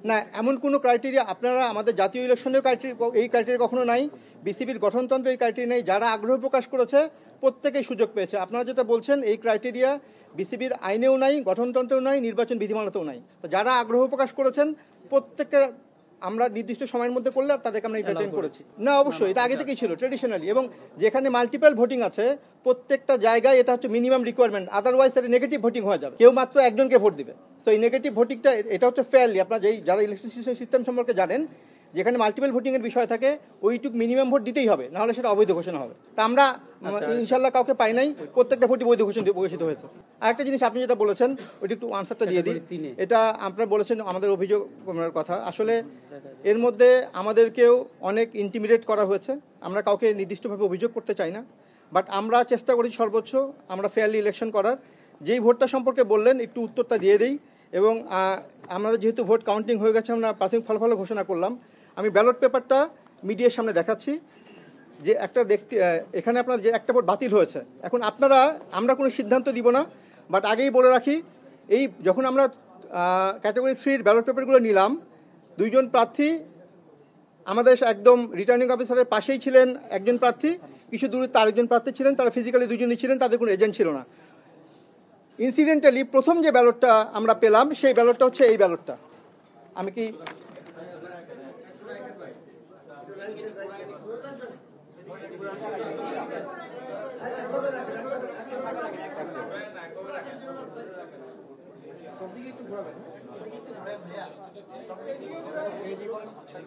না, এমন কোনো ক্রাইটেরিয়া আপনারা আমাদের জাতীয় ইলেকশনের এই ক্রাইটেরিয়া কখনো নাই, বিসিবির গঠনতন্ত্র এই ক্রাইটেরিয়া নেই। যারা আগ্রহ প্রকাশ করেছে প্রত্যেকেই সুযোগ পেয়েছে। আপনারা যেটা বলছেন এই ক্রাইটেরিয়া বিসিবির আইনেও নাই, গঠনতন্ত্রেও নাই, নির্বাচন বিধিমালাতেও নাই। তো যারা আগ্রহ প্রকাশ করেছেন প্রত্যেককে আমরা নির্দিষ্ট সময়ের মধ্যে করলে তাদেরকে আমরা এন্টারটেইন করেছি। না, অবশ্যই এটা আগে থেকেই ছিল ট্রেডিশনালি, এবং যেখানে মাল্টিপল ভোটিং আছে প্রত্যেকটা জায়গায় এটা হচ্ছে মিনিমাম রিকোয়ারমেন্ট, আদারওয়াইজ এটা নেগেটিভ ভোটিং হয়ে যাবে, কেউ মাত্র একজনকে ভোট দিবে। তো এই নেগেটিভ ভোটিংটা এটা হচ্ছে ফেয়ারলি, আপনারা যারা ইলেকশন সিস্টেম সম্পর্কে জানেন, যেখানে মাল্টিপল ভোটিং এর বিষয় থাকে ওইটুক মিনিমাম ভোট দিতেই হবে, নাহলে সেটা অবৈধ ঘোষণা হবে। তা আমরা ইনশাল্লাহ কাউকে পাই নাই, প্রত্যেকটা ভোটই বৈধ ঘোষিত হয়েছে। আরেকটা জিনিস আপনি যেটা বলেছেন ওইটা একটু আনসারটা দিয়ে দিই। এটা আপনারা বলেছেন আমাদের অভিযোগ কথা, আসলে এর মধ্যে আমাদেরকেও অনেক ইন্টিমিডেট করা হয়েছে। আমরা কাউকে নির্দিষ্টভাবে অভিযোগ করতে চাই না, বাট আমরা চেষ্টা করি সর্বোচ্চ আমরা ফেয়ারলি ইলেকশন করার। যেই ভোটটা সম্পর্কে বললেন একটু উত্তরটা দিয়ে দিই। এবং আমাদের যেহেতু ভোট কাউন্টিং হয়ে গেছে, আমরা প্রাথমিক ফলাফল ঘোষণা করলাম। আমি ব্যালট পেপারটা মিডিয়ার সামনে দেখাচ্ছি যে একটা এখানে আপনার যে একটা ভোট বাতিল হয়েছে। এখন আমরা কোনো সিদ্ধান্ত দিব না, বাট আগেই বলে রাখি, এই যখন আমরা ক্যাটাগরি 3-র ব্যালট পেপারগুলো নিলাম, দুইজন প্রার্থী আমাদের একদম রিটার্নিং অফিসারের পাশেই ছিলেন, একজন প্রার্থী কিছু দূরে তার একজন প্রার্থী ছিলেন, তারা ফিজিক্যালি দুজনই ছিলেন, তাদের কোনো এজেন্ট ছিল না। ইনসিডেন্টালি প্রথম যে ব্যালটটা আমরা পেলাম সেই ব্যালটটা হচ্ছে এই ব্যালটটা। আমি কি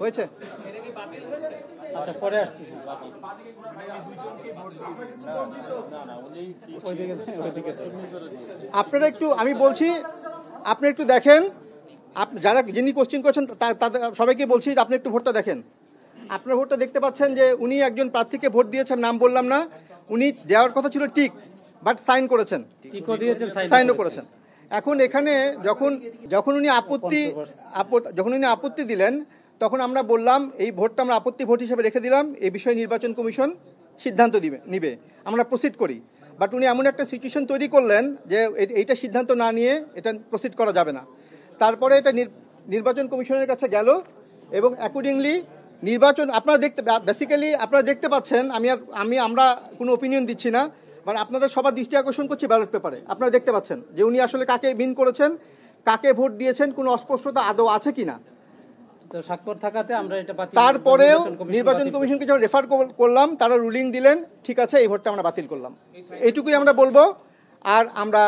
হয়েছে? আচ্ছা, পরে আসছি। আপনারা একটু, আমি বলছি আপনি একটু দেখেন, যিনি কোশ্চেন করছেন তাদের সবাইকে বলছি যে আপনি একটু ভোটটা দেখেন। আপনার ভোটটা দেখতে পাচ্ছেন যে উনি একজন প্রার্থীকে ভোট দিয়েছেন, নাম বললাম না, উনি দেওয়ার কথা ছিল টিক, বাট সাইন করেছেন, সাইনও করেছেন। এখন এখানে যখন উনি আপত্তি দিলেন, তখন আমরা বললাম এই ভোটটা আমরা আপত্তি ভোট হিসেবে রেখে দিলাম, এই বিষয়ে নির্বাচন কমিশন সিদ্ধান্ত নিবে, আমরা প্রসিড করি। বাট উনি এমন একটা সিচুয়েশন তৈরি করলেন যে এইটা সিদ্ধান্ত না নিয়ে এটা প্রসিড করা যাবে না। তারপরে এটা নির্বাচন কমিশনের কাছে গেল, এবং অ্যাকর্ডিংলি নির্বাচন আপনারা দেখতে পাচ্ছেন। আমরা কোনো ওপিনিয়ন দিচ্ছি না, বাট আপনাদের সবার দৃষ্টি আকর্ষণ করছি ব্যালট পেপারে। আপনারা দেখতে পাচ্ছেন যে উনি আসলে কাকে বিন করেছেন, কাকে ভোট দিয়েছেন, কোনো অস্পষ্টতা আদৌ আছে কিনা। তারপরেও নির্বাচন কমিশনকে যখন রেফার করলাম, তারা রুলিং দিলেন, ঠিক আছে এই ভোটটা আমরা বাতিল করলাম। এইটুকুই আমরা বলবো, আর আমরা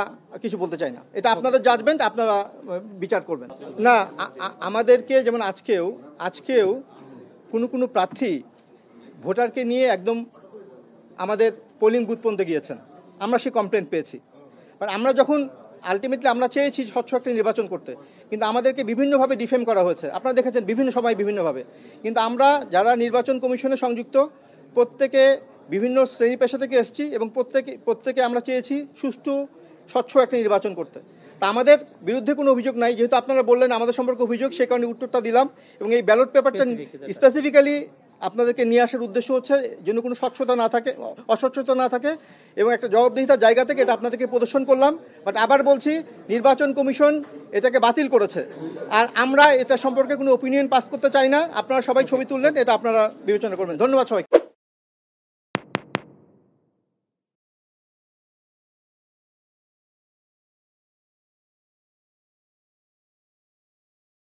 কিছু বলতে চাই না। এটা আপনাদের জাজমেন্ট, আপনারা বিচার করবেন। না, আমাদেরকে যেমন আজকেও কোনো প্রার্থী ভোটারকে নিয়ে একদম আমাদের পোলিং বুথ পর্যন্ত গিয়েছেন, আমরা সেই কমপ্লেন পেয়েছি। বাট আমরা যখন আলটিমেটলি আমরা চেয়েছি স্বচ্ছ একটা নির্বাচন করতে, কিন্তু আমাদেরকে বিভিন্নভাবে ডিফেম করা হয়েছে। আপনারা দেখেছেন বিভিন্ন সময় বিভিন্নভাবে। কিন্তু আমরা যারা নির্বাচন কমিশনে সংযুক্ত প্রত্যেকে বিভিন্ন শ্রেণী পেশা থেকে এসেছি, এবং প্রত্যেকে আমরা চেয়েছি সুষ্ঠু স্বচ্ছ একটা নির্বাচন করতে। তা আমাদের বিরুদ্ধে কোনো অভিযোগ নাই, যেহেতু আপনারা বললেন আমাদের সম্পর্কে অভিযোগ, সেই কারণে উত্তরটা দিলাম। এবং এই ব্যালট পেপারটা স্পেসিফিক্যালি আপনাদেরকে নিয়ে আসার উদ্দেশ্য হচ্ছে যেন কোনো অস্বচ্ছতা না থাকে, এবং একটা জবাবদিহিতার জায়গা থেকে এটা আপনাদেরকে প্রদর্শন করলাম। বাট আবার বলছি, নির্বাচন কমিশন এটাকে বাতিল করেছে, আর আমরা এটা সম্পর্কে কোনো ওপিনিয়ন পাস করতে চাই না। আপনারা সবাই ছবি তুললেন, এটা আপনারা বিবেচনা করবেন। ধন্যবাদ সবাই।